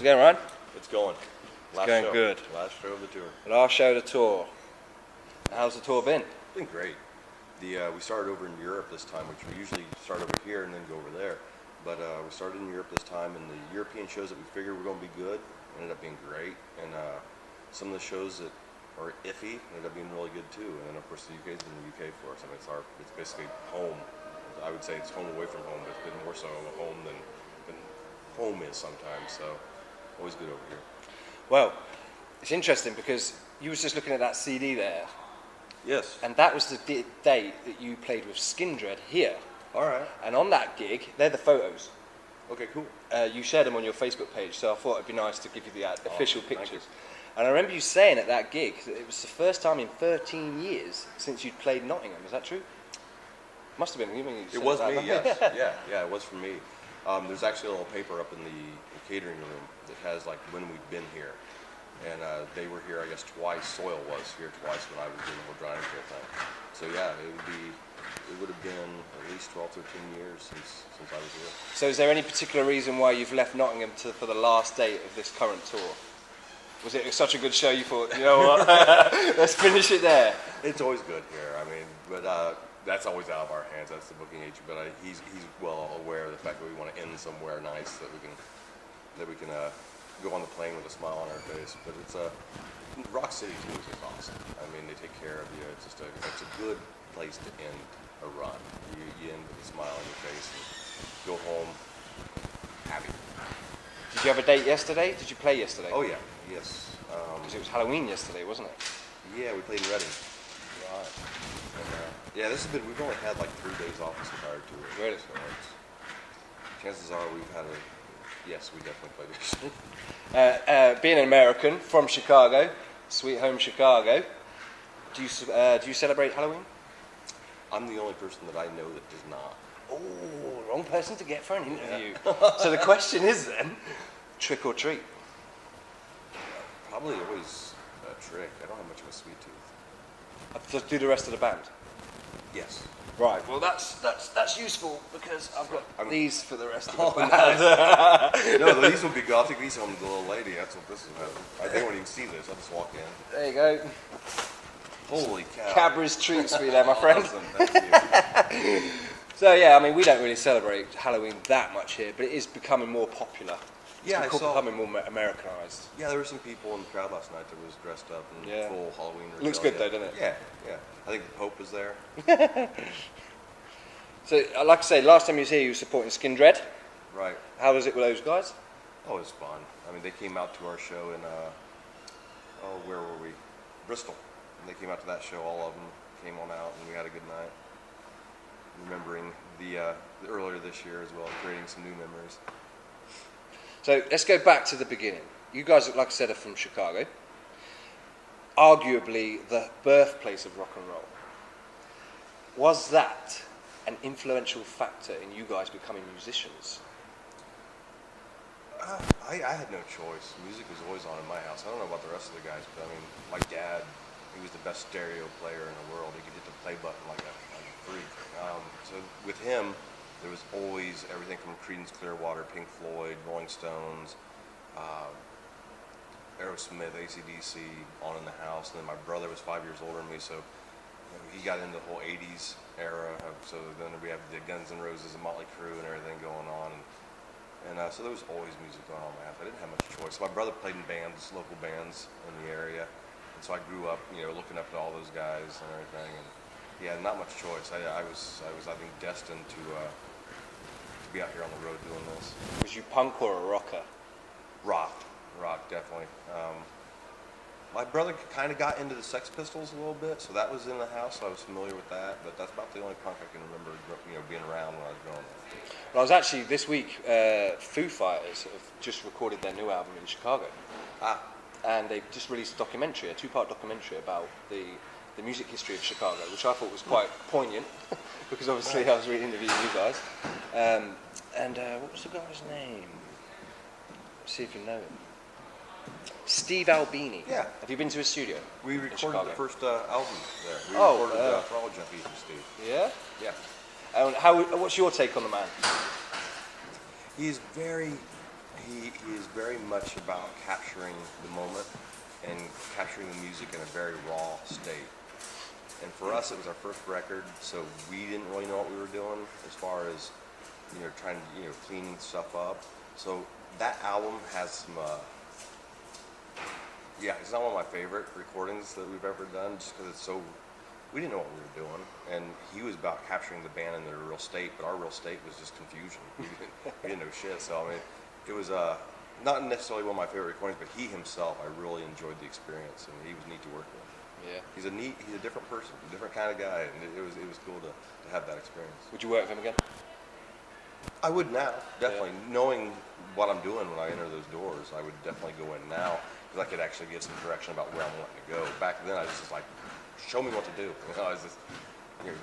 it going, Ryan? It's going. It's going good. Last show of the tour. Last show of the tour. How's the tour been? It's been great. We started over in Europe this time, which we usually start over here and then go over there. But we started in Europe this time, and the European shows that we figured were going to be good ended up being great. And some of the shows that are iffy ended up being really good too. And then of course the UK's been the UK for us. I mean, it's basically home. I would say it's home away from home, but it's been more so a home than home is sometimes. So always good over here. Well, it's interesting because you was just looking at that CD there. Yes. And that was the date that you played with Skindred here. All right. And on that gig, they're the photos. Okay, cool. You shared them on your Facebook page, so I thought it'd be nice to give you the official pictures. You. And I remember you saying at that gig that it was the first time in 13 years since you'd played Nottingham. Is that true? Must have been. It was me, yes. Yeah, it was for me. There's actually a little paper up in the catering room that has like when we've been here. And they were here, I guess, twice. SOiL was here twice when I was doing the whole drying care thing. So yeah, it would have been at least 12, 13 years since I was here. So is there any particular reason why you've left Nottingham for the last date of this current tour? Was it such a good show you thought, you know what, let's finish it there? It's always good here. I mean, but that's always out of our hands. That's the booking agent. But he's well aware of the fact that we want to end somewhere nice that we can go on the plane with a smile on our face. But it's Rock City Blues is awesome. I mean, they take care of you. It's just it's a good place to end a run. You end with a smile on your face and go home happy. Did you have a date yesterday? Did you play yesterday? Oh yeah, yes. Because it was Halloween yesterday, wasn't it? Yeah, we played in Reading. Right. And, yeah, we've only had like 3 days off this entire tour. Really? So chances are we've had yes, we definitely played it. Being an American from Chicago, sweet home Chicago, do you celebrate Halloween? I'm the only person that I know that does not. Oh, wrong person to get for an interview. So the question is then, trick or treat? Probably always a trick. I don't have much of a sweet tooth. Just do the rest of the band? Yes. Right. Well, that's useful because I've got these for the rest of the band. Nice. No, these would be gothic. These are the little lady. That's what this is about. They won't even see this. I'll just walk in. There you go. Holy cow. Cadbury's treats for you there, my friend. Awesome. Thank you. So yeah, I mean, we don't really celebrate Halloween that much here, but it is becoming more popular. Yeah, it's becoming more Americanized. Yeah, there were some people in the crowd last night that was dressed up in full Halloween regalia. Looks good though, doesn't it? Yeah. I think the Pope was there. So, like I say, last time you was here, you were supporting Skindred. Right. How was it with those guys? Oh, it was fun. I mean, they came out to our show in, where were we? Bristol. And they came out to that show, all of them came on out, and we had a good night. Remembering the earlier this year as well, creating some new memories. So let's go back to the beginning. You guys, like I said, are from Chicago. Arguably the birthplace of rock and roll. Was that an influential factor in you guys becoming musicians? I had no choice. Music was always on in my house. I don't know about the rest of the guys, but I mean, my dad, he was the best stereo player in the world. He could hit the play button like a freak. So with him, there was always everything from Creedence Clearwater, Pink Floyd, Rolling Stones, Aerosmith, AC/DC on in the house. And then my brother was 5 years older than me, so he got into the whole 80s era. So then we have the Guns N' Roses and Motley Crue and everything going on. And so there was always music going on in my house. I didn't have much choice. So my brother played in bands, local bands in the area. And so I grew up, looking up to all those guys and everything. And yeah, not much choice. I was I think, destined to be out here on the road doing this. Was you punk or a rocker? Rock, definitely. My brother kind of got into the Sex Pistols a little bit, so that was in the house, so I was familiar with that, but that's about the only punk I can remember being around when I was growing up. Well, I was actually, this week, Foo Fighters have just recorded their new album in Chicago. And they just released a documentary, a 2-part documentary about the music history of Chicago, which I thought was quite poignant, because obviously I was really interviewing you guys. What was the guy's name? Let's see if you know him. Steve Albini. Yeah. Have you been to his studio? We recorded the first album there. We recorded For All Junkies with Steve. Yeah? Yeah. And what's your take on the man? He's very He is very much about capturing the moment and capturing the music in a very raw state. And for us, it was our first record, so we didn't really know what we were doing as far as, trying to, cleaning stuff up. So that album has some, it's not one of my favorite recordings that we've ever done, just because we didn't know what we were doing. And he was about capturing the band in their real state, but our real state was just confusion. We didn't know shit. So, I mean, it was not necessarily one of my favorite recordings, but he himself, I really enjoyed the experience, and he was neat to work with. Yeah. He's a different person, a different kind of guy, and it was cool to have that experience. Would you work with him again? I would now, definitely. Yeah. Knowing what I'm doing when I enter those doors, I would definitely go in now, because I could actually get some direction about where I'm wanting to go. Back then, I was just like, show me what to do. I was just,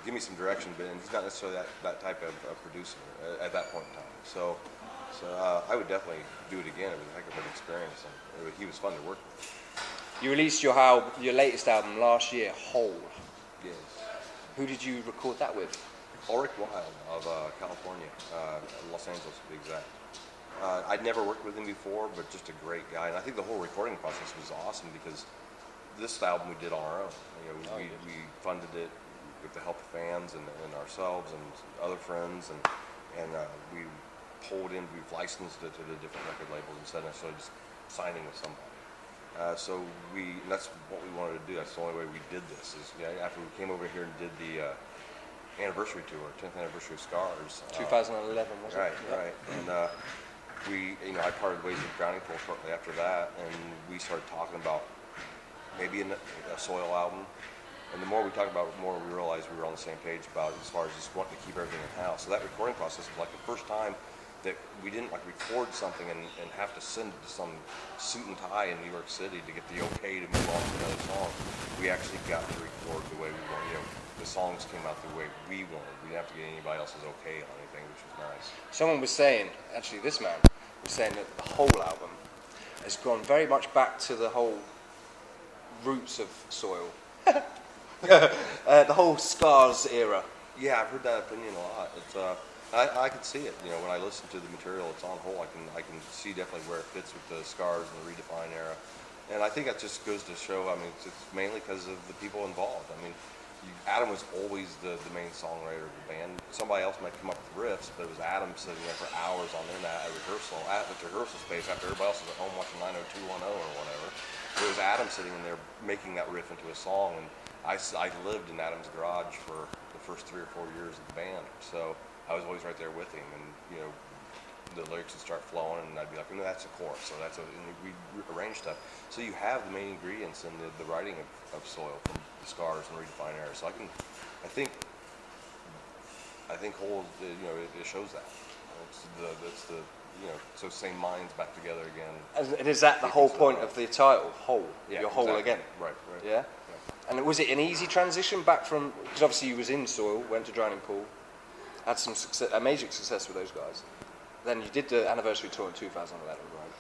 give me some direction, but he's not necessarily that type of producer at that point in time. So I would definitely do it again. It was a heck of an experience, and he was fun to work with. You released your latest album last year, Whole. Yes. Who did you record that with? Ulrich Wild of California, Los Angeles to be exact. I'd never worked with him before, but just a great guy. And I think the whole recording process was awesome because this album we did on our own. We funded it with the help of fans and ourselves and other friends, and we we've licensed it to the different record labels instead of necessarily just signing with somebody. So that's what we wanted to do. That's the only way we did this. After we came over here and did the anniversary tour, 10th anniversary of Scars. 2011, wasn't right, it? Right, and I parted ways with Drowning Pool shortly after that, and we started talking about maybe a SOiL album. And the more we talked about it, the more we realized we were on the same page about as far as just wanting to keep everything in-house. So that recording process was like the first time that we didn't record something and have to send it to some suit and tie in New York City to get the okay to move on to another song. We actually got to record the way we wanted. The songs came out the way we wanted. We didn't have to get anybody else's okay on anything, which was nice. Someone was saying, actually this man was saying that the whole album has gone very much back to the whole roots of SOiL. The whole Scars era. Yeah, I've heard that opinion a lot. It's I can see it. When I listen to the material, it's on Whole. I can see definitely where it fits with the Scars and the Redefine era, and I think that just goes to show. I mean, it's mainly because of the people involved. I mean, Adam was always the main songwriter of the band. Somebody else might come up with riffs, but it was Adam sitting there for hours on the rehearsal space after everybody else was at home watching 90210 or whatever. It was Adam sitting in there making that riff into a song, and I lived in Adam's garage for the first 3 or 4 years of the band, so I was always right there with him, and the lyrics would start flowing, and I'd be like, no, that's a chorus, so and we arrange stuff. So you have the main ingredients in the writing of SOiL from the Scars and Redefine era. So I think Whole, it shows that. It's the so same minds back together again. And is that the whole point of the title, Whole? Yeah, You're whole exactly. again. Right. Yeah. And was it an easy transition back from? Because obviously you was in SOiL, went to Drowning Pool, had some success, amazing success with those guys. Then you did the anniversary tour in 2011, right?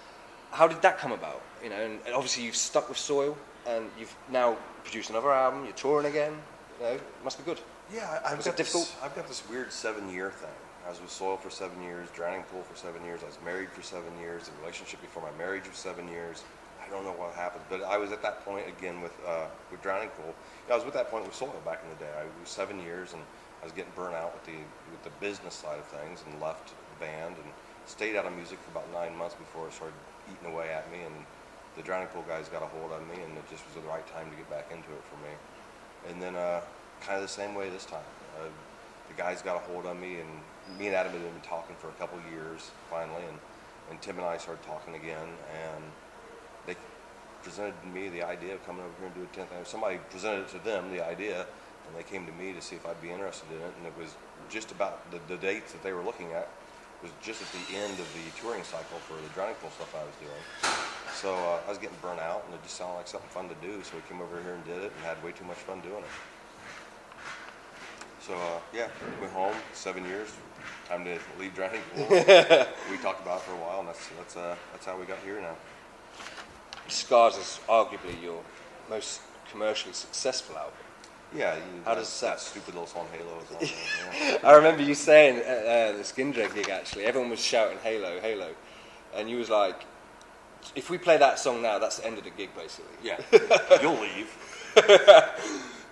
How did that come about? And obviously you've stuck with SOiL, and you've now produced another album. You're touring again. It must be good. Yeah, I've got this weird 7-year thing. I was with SOiL for 7 years, Drowning Pool for 7 years. I was married for 7 years. The relationship before my marriage was 7 years. I don't know what happened, but I was at that point again with Drowning Pool. I was with that point with SOiL back in the day. I was 7 years, and I was getting burnt out with the business side of things, and left the band and stayed out of music for about 9 months before it started eating away at me. And the Drowning Pool guys got a hold of me, and it just was the right time to get back into it for me. And then kind of the same way this time. The guys got a hold of me, and me and Adam had been talking for a couple years finally, and Tim and I started talking again, and they presented me the idea of coming over here and do a 10th anniversary. Somebody presented it to them, the idea, and they came to me to see if I'd be interested in it, and it was just about the dates that they were looking at was just at the end of the touring cycle for the Drowning Pool stuff I was doing. So I was getting burnt out, and it just sounded like something fun to do, so we came over here and did it and had way too much fun doing it. So went home, 7 years, time to leave Drowning Pool. We talked about it for a while, and that's how we got here now. Scars is arguably your most commercially successful album. Yeah, how does that stupid little song Halo is on there? Yeah. I remember you saying at the Skin Dread gig, actually, everyone was shouting Halo, Halo. and you was like, if we play that song now, that's the end of the gig, basically. Yeah, you'll leave.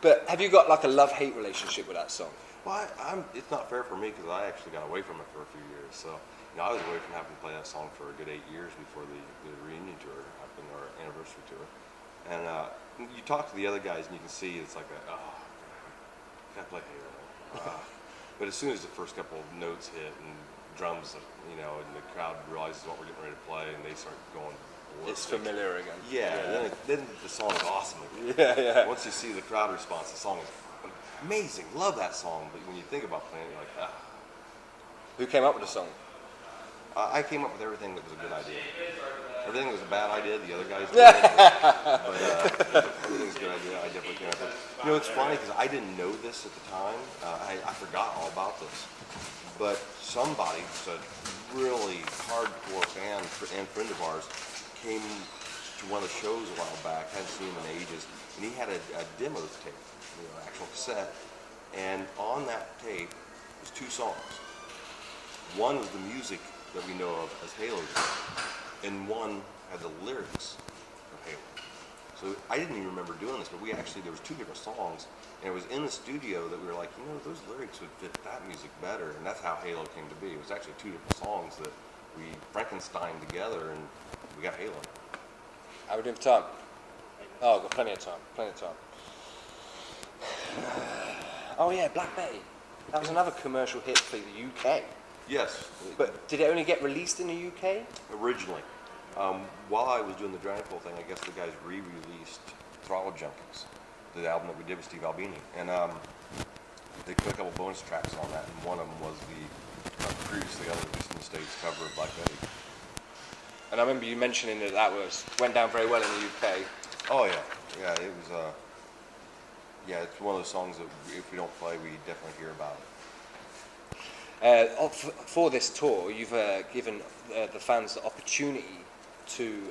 But have you got like a love-hate relationship with that song? Well, it's not fair for me because I actually got away from it for a few years. So, I was away from having to play that song for a good 8 years before the reunion tour happened, or anniversary tour. And you talk to the other guys and you can see it's like gotta play Halo. But as soon as the first couple of notes hit and drums, and the crowd realizes what we're getting ready to play, and they start going. It's familiar again. Yeah. Then the song is awesome again. Yeah. Once you see the crowd response, the song is amazing. Love that song. But when you think about playing it, you're like, Who came up with the song? I came up with everything that was a good idea. Everything that was a bad idea, the other guys did. But everything's a good idea. I definitely came up with it. It's funny because I didn't know this at the time. I forgot all about this. But somebody, a really hardcore fan and friend of ours, came to one of the shows a while back. Hadn't seen him in ages, and he had a demo tape, actual cassette. And on that tape was 2 songs. One was the music that we know of as Halo, and one had the lyrics of Halo. So I didn't even remember doing this, but there was 2 different songs, and it was in the studio that we were like, those lyrics would fit that music better, and that's how Halo came to be. It was actually 2 different songs that we Frankensteined together, and we got Halo. How are we doing for time? Oh, I've got plenty of time. Oh yeah, Black Betty. That was another commercial hit for the UK. Yes. But did it only get released in the UK? Originally. While I was doing the Dragapult thing, I guess the guys re-released Throttle Junkies, the album that we did with Steve Albini. And they put a couple bonus tracks on that, and one of them was the previously unreleased in the States cover of Black Betty. And I remember you mentioning that went down very well in the UK. Oh yeah, it was. It's one of those songs that if we don't play, we definitely hear about it. For this tour, you've given the fans the opportunity to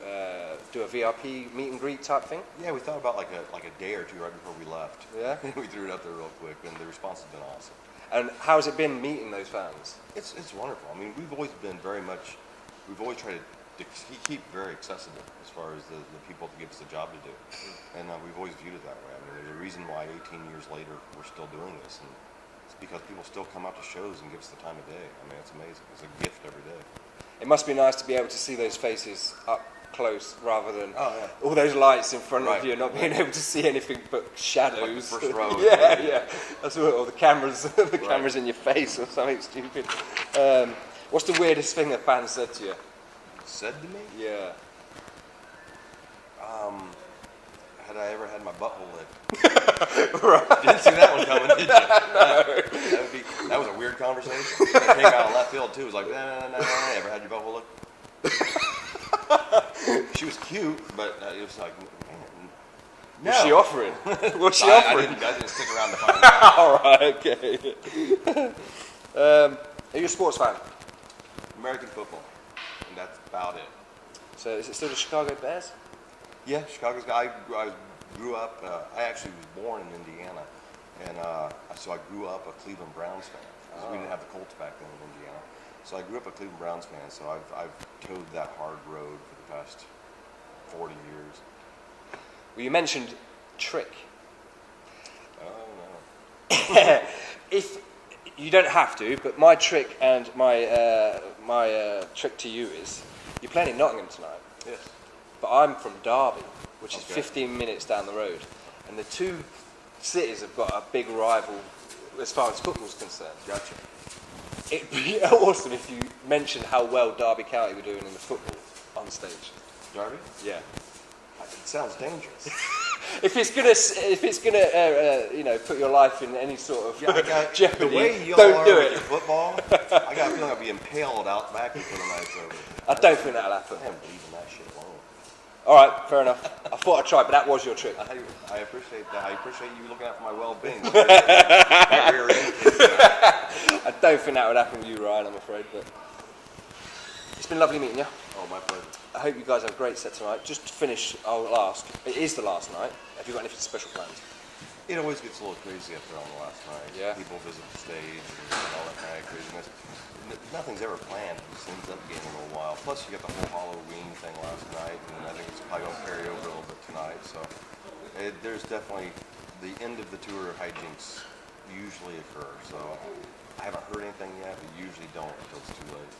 do a VRP meet and greet type thing. Yeah, we thought about like a day or 2 right before we left. Yeah, we threw it up there real quick, and the response has been awesome. And how's it been meeting those fans? It's wonderful. I mean, we've always tried to keep very accessible as far as the people to give us a job to do, and we've always viewed it that way. I mean, there's a reason why 18 years later we're still doing this, and it's because people still come out to shows and give us the time of day. I mean, it's amazing. It's a gift every day. It must be nice to be able to see those faces up close rather than all those lights in front of you and not being able to see anything but shadows. Like the first row. Yeah. That's what, or the cameras, cameras in your face or something stupid. What's the weirdest thing a fan said to you? Said to me? Yeah. Had I ever had my butthole licked? Right. Didn't see that one coming, did you? No. That was a weird conversation. It came out of left field too. It was like, no. Ever had your butthole licked? She was cute, but it was like, man. No. What's she offering? What's she offering? I didn't stick around to find out. All right, okay. Are you a sports fan? American football, and that's about it. So is it still the Chicago Bears? Yeah, Chicago's guy. I grew up. I actually was born in Indiana, and so I grew up a Cleveland Browns fan. Oh. We didn't have the Colts back then in Indiana, so I grew up a Cleveland Browns fan. So I've towed that hard road for the past 40 years. Well, you mentioned trick. Oh no. If you don't have to, but my trick and my trick to you is you're playing in Nottingham tonight. Yes. But I'm from Derby, which is 15 minutes down the road. And the 2 cities have got a big rival as far as football's concerned. Gotcha. It'd be awesome if you mentioned how well Derby County were doing in the football on stage. Derby? Yeah. It sounds dangerous. If it's gonna put your life in any sort of jeopardy, the way you don't are do with it. your football, I got a feeling I'll be impaled out back before the night's over. I don't think that'll happen. I am leaving that shit alone. All right, fair enough. I thought I'd try, but that was your trick. I appreciate that. I appreciate you looking out for my well-being. That rear end. I don't think that would happen with you, Ryan, I'm afraid. But it's been lovely meeting you. Oh, my pleasure. I hope you guys have a great set tonight. Just to finish, I'll ask. It is the last night. Have you got anything special planned? It always gets a little crazy up there on the last night. Yeah. People visit the stage and all that kind of craziness. Nothing's ever planned. It just ends up being a little while. Plus, you got the whole Halloween thing last night, and I think it's probably going to carry over a little bit tonight. So there's definitely the end of the tour hijinks usually occur. So I haven't heard anything yet, but usually don't until it's too late.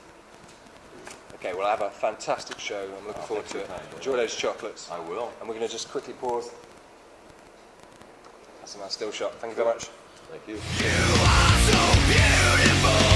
Okay, well, I have a fantastic show. I'm looking forward to it. Enjoy those chocolates. I will. And we're going to just quickly pause. That's a nice still shot. Thank you very much. Thank you. You are so beautiful.